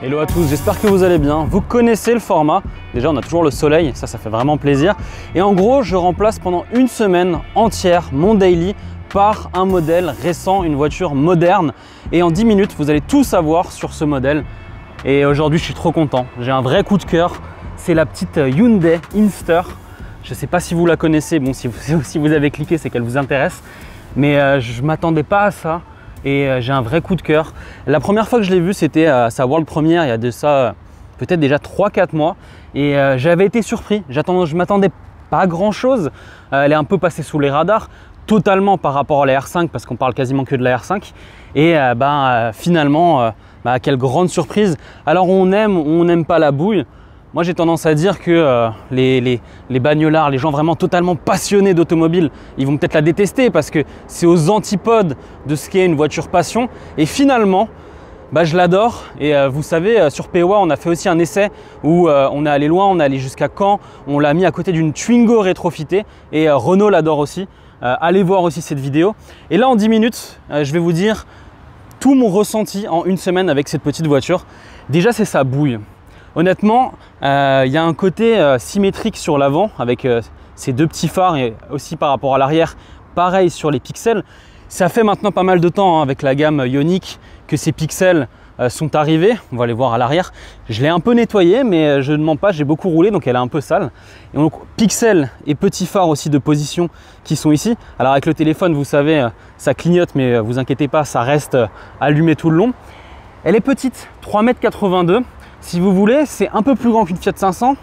Hello à tous, j'espère que vous allez bien. Vous connaissez le format. Déjà, on a toujours le soleil, ça fait vraiment plaisir. Et en gros, je remplace pendant une semaine entière mon daily par un modèle récent, une voiture moderne. Et en 10 minutes, vous allez tout savoir sur ce modèle. Et aujourd'hui, je suis trop content. J'ai un vrai coup de cœur. C'est la petite Hyundai Inster. Je ne sais pas si vous la connaissez. Bon, si vous avez cliqué, c'est qu'elle vous intéresse. Mais je ne m'attendais pas à ça. Et j'ai un vrai coup de cœur. La première fois que je l'ai vue, c'était à sa World Premiere, il y a de ça peut-être déjà 3-4 mois. Et j'avais été surpris. Je ne m'attendais pas à grand chose. Elle est un peu passée sous les radars, totalement par rapport à la R5, parce qu'on parle quasiment que de la R5. Et finalement, quelle grande surprise. Alors on aime ou on n'aime pas la bouille. Moi j'ai tendance à dire que les bagnolards, les gens vraiment totalement passionnés d'automobile, ils vont peut-être la détester parce que c'est aux antipodes de ce qu'est une voiture passion. Et finalement, je l'adore. Et vous savez, sur POA, on a fait aussi un essai où on est allé loin, on est allé jusqu'à Caen. On l'a mis à côté d'une Twingo rétrofitée et Renault l'adore aussi. Allez voir aussi cette vidéo. Et là en 10 minutes, je vais vous dire tout mon ressenti en une semaine avec cette petite voiture. Déjà c'est sa bouille. Honnêtement, il y a un côté symétrique sur l'avant avec ces deux petits phares et aussi par rapport à l'arrière, pareil sur les pixels. Ça fait maintenant pas mal de temps avec la gamme Ioniq que ces pixels sont arrivés. On va les voir à l'arrière. Je l'ai un peu nettoyé, mais je ne mens pas, j'ai beaucoup roulé, donc elle est un peu sale. Et donc pixels et petits phares aussi de position qui sont ici. Alors avec le téléphone, vous savez, ça clignote, mais vous inquiétez pas, ça reste allumé tout le long. Elle est petite, 3,82 m. Si vous voulez, c'est un peu plus grand qu'une Fiat 500,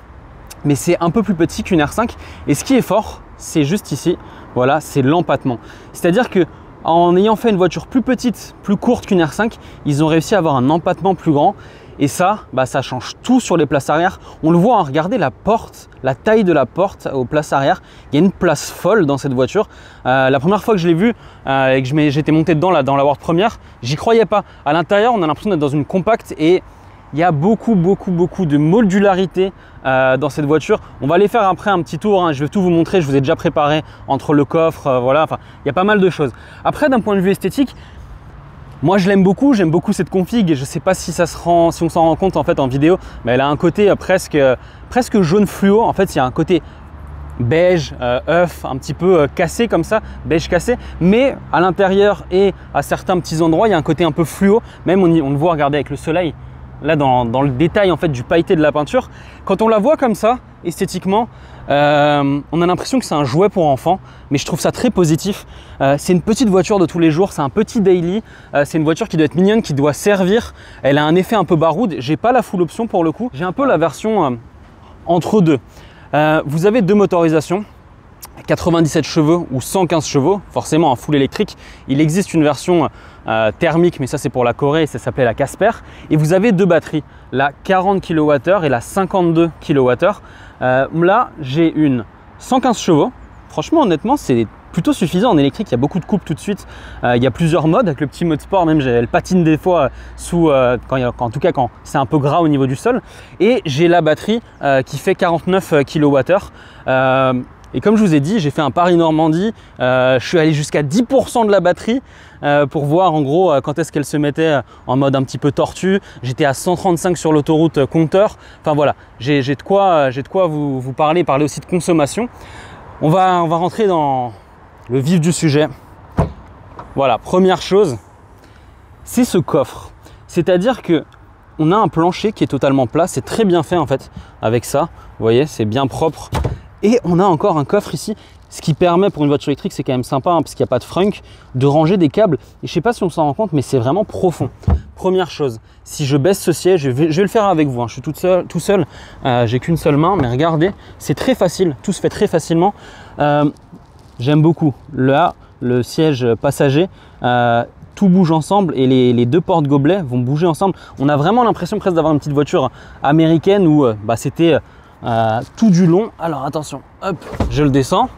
mais c'est un peu plus petit qu'une R5. Et ce qui est fort, c'est juste ici, voilà, c'est l'empattement. C'est-à-dire que en ayant fait une voiture plus petite, plus courte qu'une R5, ils ont réussi à avoir un empattement plus grand. Et ça, ça change tout sur les places arrière. On le voit, hein, regardez la porte, la taille de la porte aux places arrière. Il y a une place folle dans cette voiture. La première fois que je l'ai vue et que j'étais monté dedans là, dans la World Premiere, j'y croyais pas. À l'intérieur, on a l'impression d'être dans une compacte et il y a beaucoup de modularité dans cette voiture. On va aller faire après un petit tour, hein. Je vais tout vous montrer, je vous ai déjà préparé entre le coffre, voilà, enfin, il y a pas mal de choses. Après, d'un point de vue esthétique, moi je l'aime beaucoup, j'aime beaucoup cette config et je ne sais pas si on s'en rend compte en fait en vidéo, mais elle a un côté presque jaune fluo. En fait, il y a un côté beige, œuf, un petit peu cassé comme ça, beige cassé, mais à l'intérieur et à certains petits endroits, il y a un côté un peu fluo. Même on le voit, regardez, avec le soleil. Là, dans le détail en fait du pailleté de la peinture, quand on la voit comme ça, esthétiquement, on a l'impression que c'est un jouet pour enfants, mais je trouve ça très positif. C'est une petite voiture de tous les jours, c'est un petit daily, c'est une voiture qui doit être mignonne, qui doit servir. Elle a un effet un peu baroud. J'ai pas la full option pour le coup, j'ai un peu la version entre deux. Vous avez deux motorisations. 97 chevaux ou 115 chevaux, forcément en full électrique. Il existe une version thermique, mais ça c'est pour la Corée et ça s'appelait la Casper. Et vous avez deux batteries, la 40 kWh et la 52 kWh. Là, j'ai une 115 chevaux. Franchement, honnêtement, c'est plutôt suffisant en électrique. Il y a beaucoup de coupes tout de suite. Il y a plusieurs modes. Avec le petit mode sport, même elle patine des fois en tout cas quand c'est un peu gras au niveau du sol. Et j'ai la batterie qui fait 49 kWh. Et comme je vous ai dit, j'ai fait un Paris-Normandie, je suis allé jusqu'à 10% de la batterie pour voir en gros quand est-ce qu'elle se mettait en mode un petit peu tortue. J'étais à 135 sur l'autoroute compteur. Enfin voilà, j'ai de quoi vous parler aussi de consommation. On va rentrer dans le vif du sujet. Voilà, première chose, c'est ce coffre. C'est-à-dire que on a un plancher qui est totalement plat, c'est très bien fait en fait avec ça. Vous voyez, c'est bien propre. Et on a encore un coffre ici, ce qui permet pour une voiture électrique, c'est quand même sympa hein, parce qu'il n'y a pas de frunk, de ranger des câbles. Et je ne sais pas si on s'en rend compte, mais c'est vraiment profond. Première chose, si je baisse ce siège, je vais le faire avec vous, hein. Je suis tout seul, j'ai qu'une seule main, mais regardez, c'est très facile, tout se fait très facilement. J'aime beaucoup. Là, le siège passager, tout bouge ensemble et les deux portes gobelets vont bouger ensemble. On a vraiment l'impression presque d'avoir une petite voiture américaine où c'était tout du long. Alors attention, hop, je le descends.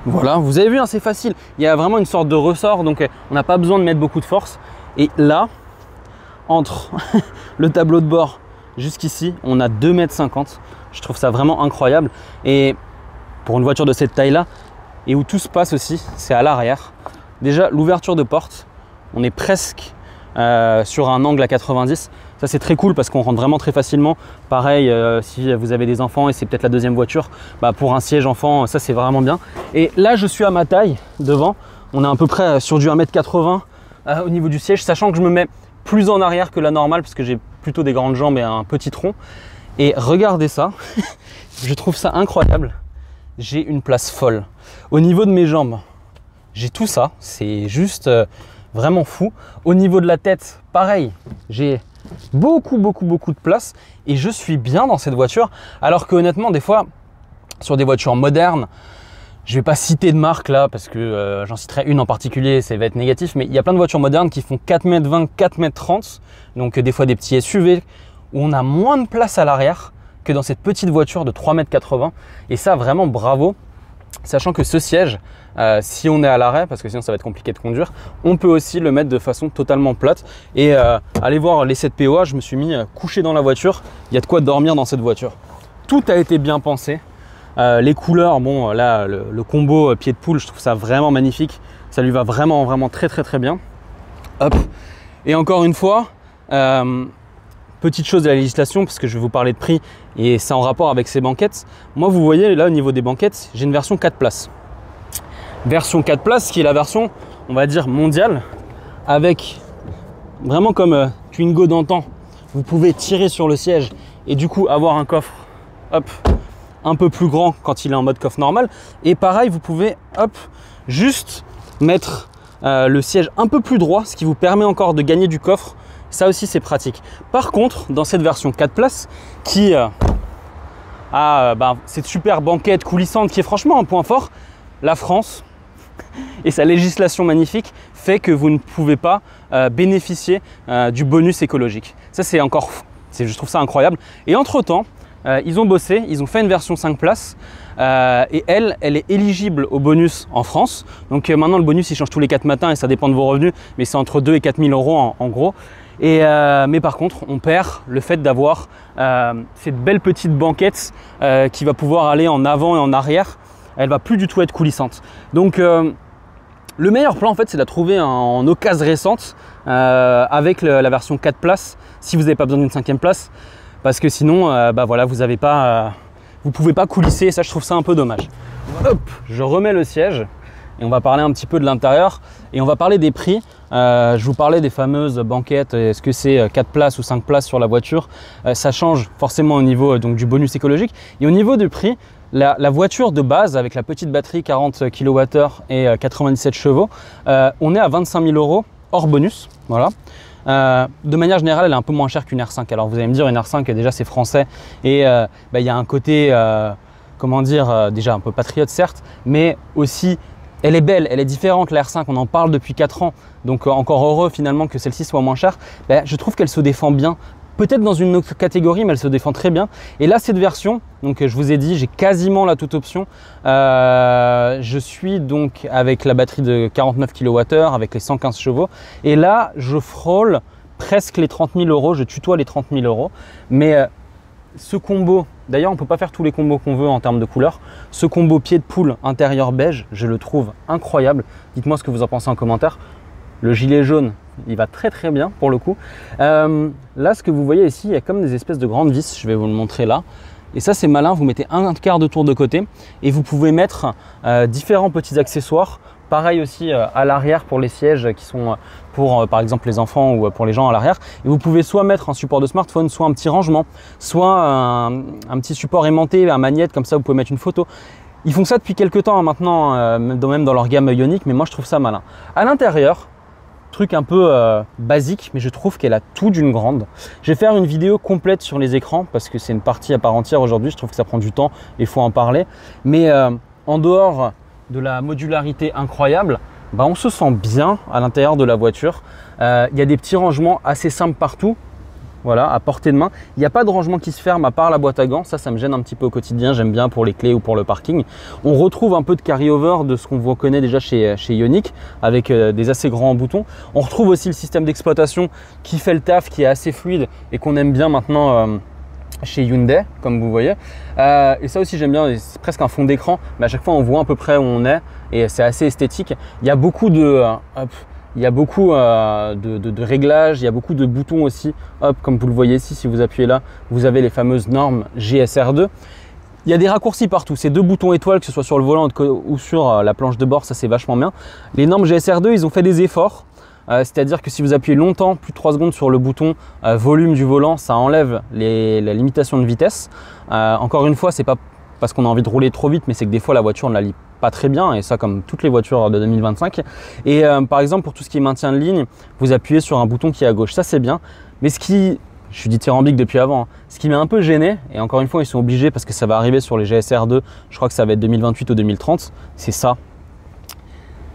Voilà, vous avez vu, hein, c'est facile. Il y a vraiment une sorte de ressort, donc on n'a pas besoin de mettre beaucoup de force. Et là, entre le tableau de bord jusqu'ici, on a 2,50 m. Je trouve ça vraiment incroyable. Et pour une voiture de cette taille-là, et où tout se passe aussi, c'est à l'arrière. Déjà, l'ouverture de porte, on est presque sur un angle à 90. Ça c'est très cool parce qu'on rentre vraiment très facilement. Pareil, si vous avez des enfants et c'est peut-être la deuxième voiture, bah, pour un siège enfant, ça c'est vraiment bien. Et là je suis à ma taille devant, on est à peu près sur du 1m80 au niveau du siège, sachant que je me mets plus en arrière que la normale parce que j'ai plutôt des grandes jambes et un petit tronc. Et regardez ça, je trouve ça incroyable. J'ai une place folle. Au niveau de mes jambes, j'ai tout ça, c'est juste vraiment fou. Au niveau de la tête, pareil, j'ai beaucoup de place et je suis bien dans cette voiture. Alors que honnêtement, des fois, sur des voitures modernes, je ne vais pas citer de marque là parce que j'en citerai une en particulier, ça va être négatif, mais il y a plein de voitures modernes qui font 4,20 m, 4,30 m, donc des fois des petits SUV où on a moins de place à l'arrière que dans cette petite voiture de 3,80 m. Et ça, vraiment bravo, sachant que ce siège, si on est à l'arrêt, parce que sinon ça va être compliqué de conduire, on peut aussi le mettre de façon totalement plate. Et allez voir les 7 POA, je me suis mis couché dans la voiture, il y a de quoi dormir dans cette voiture. Tout a été bien pensé. Les couleurs, bon là le combo pied de poule, je trouve ça vraiment magnifique, ça lui va vraiment très bien. Hop. Et encore une fois, petite chose de la législation, parce que je vais vous parler de prix et c'est en rapport avec ces banquettes. Moi vous voyez là au niveau des banquettes, j'ai une version 4 places. Version 4 places qui est la version, on va dire, mondiale, avec vraiment comme Twingo d'antan, vous pouvez tirer sur le siège et du coup avoir un coffre, hop, un peu plus grand quand il est en mode coffre normal. Et pareil, vous pouvez, hop, juste mettre le siège un peu plus droit, ce qui vous permet encore de gagner du coffre. Ça aussi, c'est pratique. Par contre, dans cette version 4 places, qui a cette super banquette coulissante qui est franchement un point fort, la France et sa législation magnifique fait que vous ne pouvez pas bénéficier du bonus écologique. Ça, c'est encore, je trouve ça incroyable. Et entre-temps, ils ont bossé, ils ont fait une version 5 places et elle est éligible au bonus en France. Donc maintenant, le bonus, il change tous les 4 matins et ça dépend de vos revenus, mais c'est entre 2 et 4 000 euros en gros. Et, mais par contre, on perd le fait d'avoir cette belle petite banquette qui va pouvoir aller en avant et en arrière. Elle va plus du tout être coulissante. Donc le meilleur plan en fait, c'est de la trouver en occasion récente avec la version 4 places si vous n'avez pas besoin d'une 5e place, parce que sinon voilà, vous pouvez pas coulisser, et ça je trouve ça un peu dommage. Hop, je remets le siège et on va parler un petit peu de l'intérieur et on va parler des prix. Je vous parlais des fameuses banquettes, est-ce que c'est 4 places ou 5 places sur la voiture, ça change forcément au niveau donc, du bonus écologique. Et au niveau du prix, la voiture de base avec la petite batterie 40 kWh et 97 chevaux, on est à 25 000 euros hors bonus. Voilà. De manière générale, elle est un peu moins chère qu'une R5. Alors vous allez me dire, une R5 déjà c'est français et il y a un côté, comment dire, déjà un peu patriote certes, mais aussi elle est belle, elle est différente la R5, on en parle depuis 4 ans, donc encore heureux finalement que celle-ci soit moins chère. Je trouve qu'elle se défend bien, peut-être dans une autre catégorie, mais elle se défend très bien. Et là, cette version, donc je vous ai dit, j'ai quasiment la toute option. Je suis donc avec la batterie de 49 kWh, avec les 115 chevaux. Et là, je frôle presque les 30 000 euros, je tutoie les 30 000 euros. Mais ce combo, d'ailleurs on ne peut pas faire tous les combos qu'on veut en termes de couleurs. Ce combo pied de poule intérieur beige, je le trouve incroyable. Dites-moi ce que vous en pensez en commentaire. Le gilet jaune, il va très bien pour le coup. Là, ce que vous voyez ici, il y a comme des espèces de grandes vis, je vais vous le montrer là. Et ça c'est malin, vous mettez un quart de tour de côté et vous pouvez mettre différents petits accessoires. Pareil aussi à l'arrière pour les sièges qui sont pour par exemple les enfants ou pour les gens à l'arrière. Et vous pouvez soit mettre un support de smartphone, soit un petit rangement, soit un petit support aimanté, un magnète, comme ça vous pouvez mettre une photo. Ils font ça depuis quelques temps maintenant, même dans leur gamme Ioniq, mais moi je trouve ça malin. À l'intérieur, truc un peu basique, mais je trouve qu'elle a tout d'une grande. Je vais faire une vidéo complète sur les écrans parce que c'est une partie à part entière aujourd'hui. Je trouve que ça prend du temps et il faut en parler. Mais en dehors de la modularité incroyable, on se sent bien à l'intérieur de la voiture. Il y a des petits rangements assez simples partout. Voilà, à portée de main. Il n'y a pas de rangement qui se ferme à part la boîte à gants. Ça me gêne un petit peu au quotidien. J'aime bien pour les clés ou pour le parking. On retrouve un peu de carry-over de ce qu'on vous connaît déjà chez Ioniq avec des assez grands boutons. On retrouve aussi le système d'exploitation qui fait le taf, qui est assez fluide et qu'on aime bien maintenant chez Hyundai, comme vous voyez. Et ça aussi j'aime bien, c'est presque un fond d'écran. Mais à chaque fois on voit à peu près où on est et c'est assez esthétique. Il y a beaucoup de Il y a beaucoup de réglages, il y a beaucoup de boutons aussi. Hop, comme vous le voyez ici, si vous appuyez là, vous avez les fameuses normes GSR2. Il y a des raccourcis partout, ces 2 boutons étoiles, que ce soit sur le volant ou sur la planche de bord, ça c'est vachement bien. Les normes GSR2, ils ont fait des efforts, c'est-à-dire que si vous appuyez longtemps, plus de 3 secondes sur le bouton volume du volant, ça enlève la limitation de vitesse. Encore une fois, c'est pas parce qu'on a envie de rouler trop vite, mais c'est que des fois la voiture ne la lit pas très bien, et ça comme toutes les voitures de 2025. Et par exemple, pour tout ce qui est maintien de ligne, vous appuyez sur un bouton qui est à gauche, ça c'est bien. Mais je suis dithyrambique depuis avant, hein. Ce qui m'a un peu gêné, et encore une fois ils sont obligés parce que ça va arriver sur les GSR2, je crois que ça va être 2028 ou 2030, c'est ça.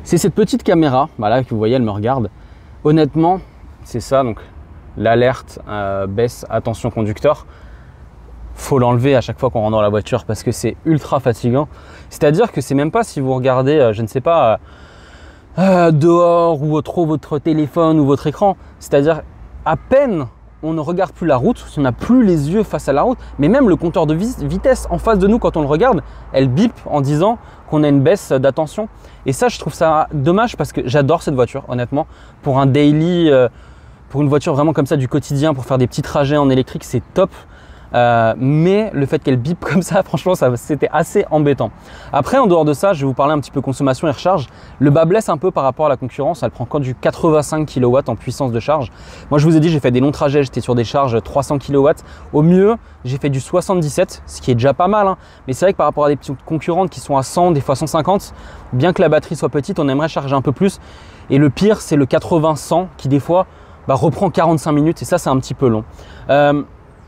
C'est cette petite caméra, là que vous voyez, elle me regarde. Honnêtement, c'est ça, donc l'alerte baisse attention conducteur. Faut l'enlever à chaque fois qu'on rentre dans la voiture parce que c'est ultra fatigant. C'est-à-dire que c'est même pas si vous regardez, je ne sais pas, dehors ou trop votre téléphone ou votre écran. C'est-à-dire à peine on ne regarde plus la route, on n'a plus les yeux face à la route, mais même le compteur de vitesse en face de nous, quand on le regarde, elle bip en disant qu'on a une baisse d'attention. Et ça, je trouve ça dommage parce que j'adore cette voiture, honnêtement. Pour un daily, pour une voiture vraiment comme ça du quotidien, pour faire des petits trajets en électrique, c'est top. Mais le fait qu'elle bip comme ça, franchement, c'était assez embêtant. Après, en dehors de ça, je vais vous parler un petit peu consommation et recharge. Le bas blesse un peu par rapport à la concurrence. Elle prend quand du 85 kW en puissance de charge. Moi, je vous ai dit, j'ai fait des longs trajets, j'étais sur des charges 300 kW. Au mieux, j'ai fait du 77, ce qui est déjà pas mal, hein. Mais c'est vrai que par rapport à des petites concurrentes qui sont à 100, des fois 150, bien que la batterie soit petite, on aimerait charger un peu plus. Et le pire, c'est le 80-100 qui des fois reprend 45 minutes et ça, c'est un petit peu long.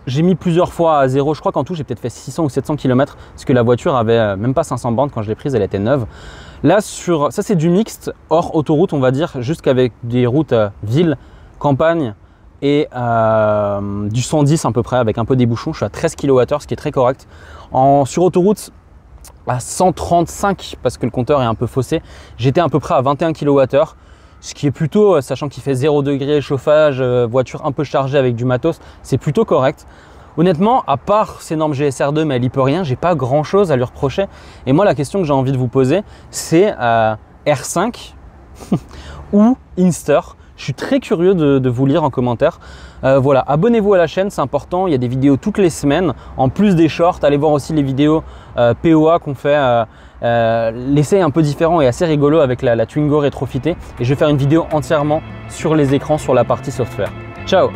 J'ai mis plusieurs fois à zéro, je crois qu'en tout j'ai peut-être fait 600 ou 700 km parce que la voiture avait même pas 500 bornes quand je l'ai prise, elle était neuve. Là, ça c'est du mixte hors autoroute, on va dire, jusqu'avec des routes ville, campagne et du 110 à peu près avec un peu des bouchons. Je suis à 13 kWh, ce qui est très correct. Sur autoroute, à 135 parce que le compteur est un peu faussé, j'étais à peu près à 21 kWh. Ce qui est plutôt, sachant qu'il fait 0 degré, chauffage, voiture un peu chargée avec du matos, c'est plutôt correct. Honnêtement, à part ces normes GSR2, mais elle y peut rien, j'ai pas grand chose à lui reprocher. Et moi, la question que j'ai envie de vous poser, c'est R5 ou Inster. Je suis très curieux de vous lire en commentaire. Voilà, abonnez-vous à la chaîne, c'est important. Il y a des vidéos toutes les semaines. En plus des shorts, allez voir aussi les vidéos POA qu'on fait. L'essai un peu différent et assez rigolo avec la Twingo rétrofitée. Et je vais faire une vidéo entièrement sur les écrans, sur la partie software. Ciao!